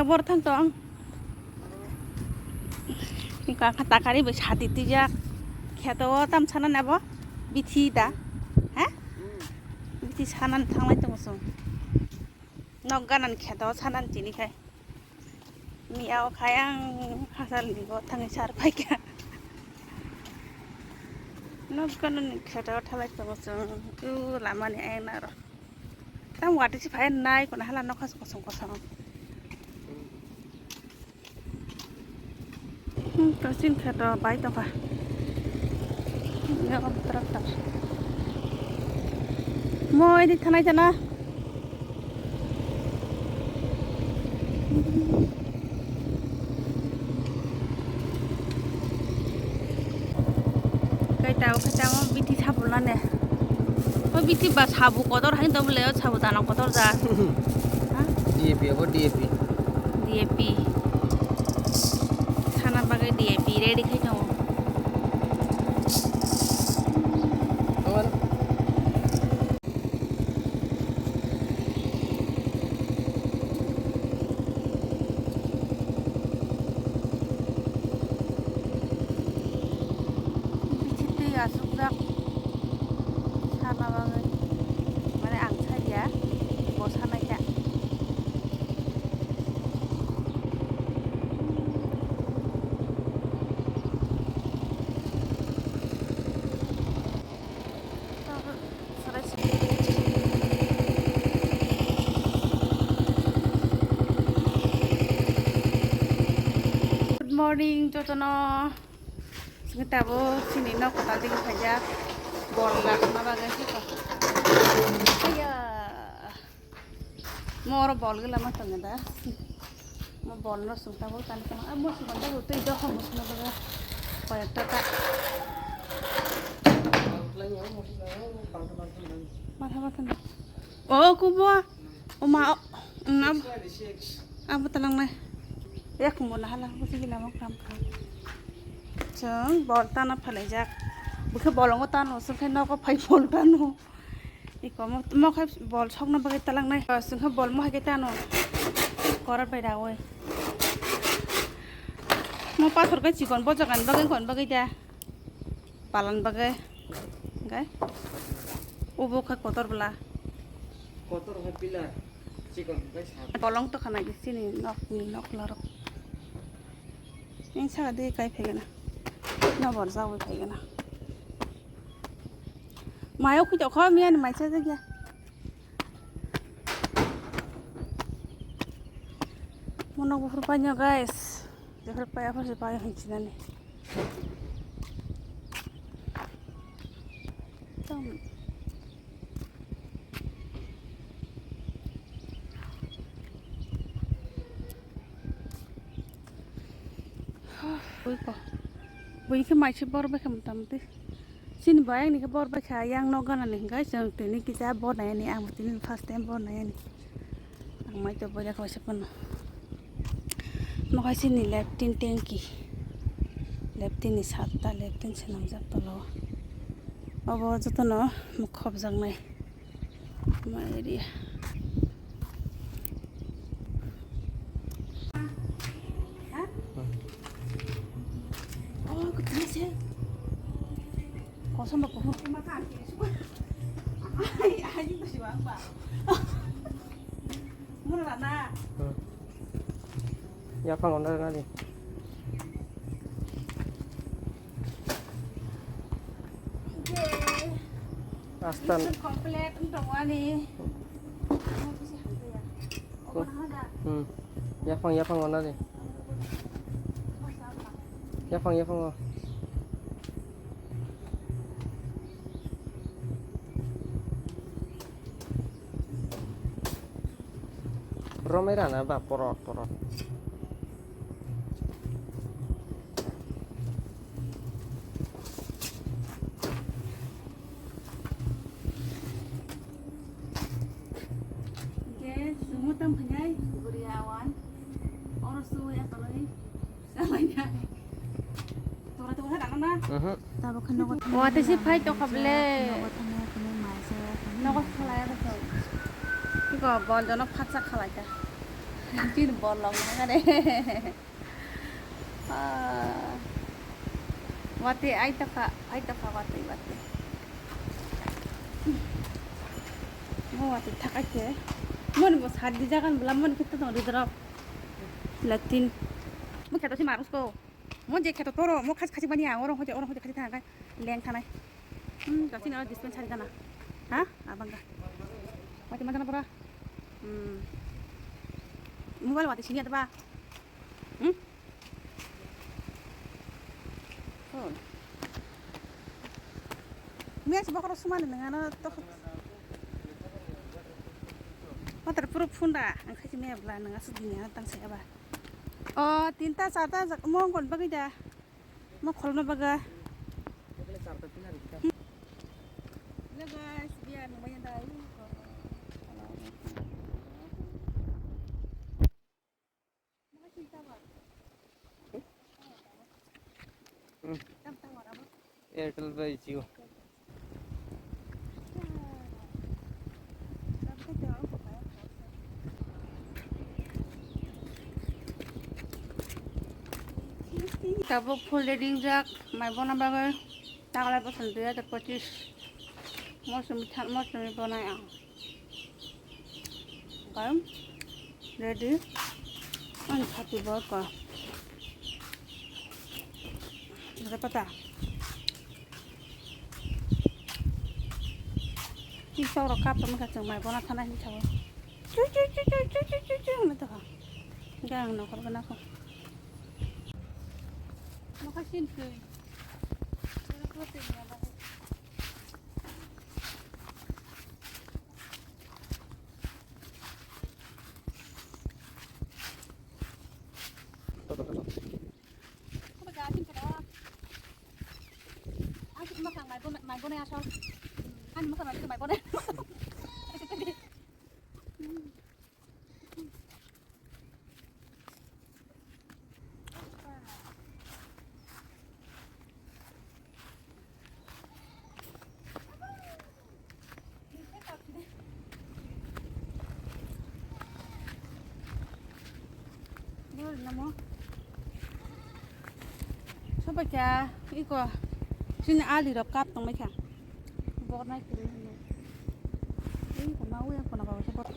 बर थांथं इका खाताकारि बै साथिति जा kheto tam sana nabo bithi da ha bithi sanan thanglai tongso nok ganan kheto sanan chini khai miao khayang hasal ligo thangi sar phaika nok ganan kheto thalai tongso tu lamani aina ro tam wati si phai nai kona hala nok khas kosong kosong kasin kheto bai to ka Nyokap traktor. Mau di tanah sana. Kita mau biti sabulan deh. Oh biti bas sabu kotor hanya double lewat sabu tanah kotor dah. DAP apa DAP? DAP. Sana pakai DAP ready kita mau. Sukdak sana banget mana angsa ya bosan aja Good morning Jotono kita bu sini no kota tinggi saja bolak ma bagai sih kok ayah mau orang bol gila mah tengah dah mau bol no suka bol kan kan mau suka dah itu dah kamu suka bagai kayak tata mata oh kubo oh mau apa telang nih ya kamu nah lah aku sih gila mau kam Jeng bol tanah pelajak, bukan bolong tan, sungkai nak apa bol tanu, ikut mau kai bol sok nak pakai talang nai, sungkai bol mau pakai tanu, korat pada awal, mau pasur kai cikon bojakan bagai kon bagai dia, palan bagai, kai, ubu kai kotor bela, Kotor kai pilar, cikon kai sab. Bolong tu kan lagi sini nok lorok, ini saya ada kai pegang. Nó bỏ rau với cái này mày không chịu khó miên mày chơi thế kia mau nunggu rupanya guys jangan lupa apa sih payah hincinan nih ui kok Bây giờ mai chỉ bỏ bê khăm tầm tí xin bái anh này cái bỏ bê khá yang nó gần là những cái chẳng từ này cái giá bỏ này này ăn một tí first time bỏ này này ăn mai cho bây giờ coi sắp nữa mà cái xin này lẹp tin tiền kì lẹp tin này sát ta lẹp tin sẽ nằm giáp tao lo ở bao giờ tao nó một khop răng này mai đi Kosong bako makan suka ai itu sih bang murah na Ya phang onda na đi Astan komplit untuk wani Ya phang onda đi Ya phang Romera na ba porot semua tam penyai beriawan orang suwe atau lagi samanya tuh ada mana tahu kan nokot wah tesi pai to kable nokot khulai ada tuh 이거 먼저 너 바짝 갈아야 chứ đừng bòn lòng cái đấy wati ai taka wati mau wati tak aja mau nih bos hadi jangan belum kita tuh di drop Latin mau kata si marus ko mau jadi kata toro mau kasih banyak orang hoja kasih tangan leng tanah kasih nara dispensari tanah hah abang kah wati mana pura mobile wati sini ada apa Mia coba kalau semua dengan itu oh terpuruk funda angkat si Mia belah dengan sedihnya tentang siapa oh tinta sarta mau kon bagi dah mau kalau nak baga le guys biar lumayan dah Airtel by Jio Tabuk full reading jack mai bona bagai takala pesan dia ada 25 mau semi bona ya kan ready an happy birthday berapa tak đi sau đó cắp tao chừng mày con thằng này đi chào chú nó thật gang nó không nó phát xin cười nó có tiền nhà bạn có bao giờ xin cái đó anh cũng mặc hàng mày con này sao anh mặc hàng mày con này Namo. So baca iko sini ali rap kap tong mai kha. Bot nai kiri. Ini mau yang kena bawa sebot.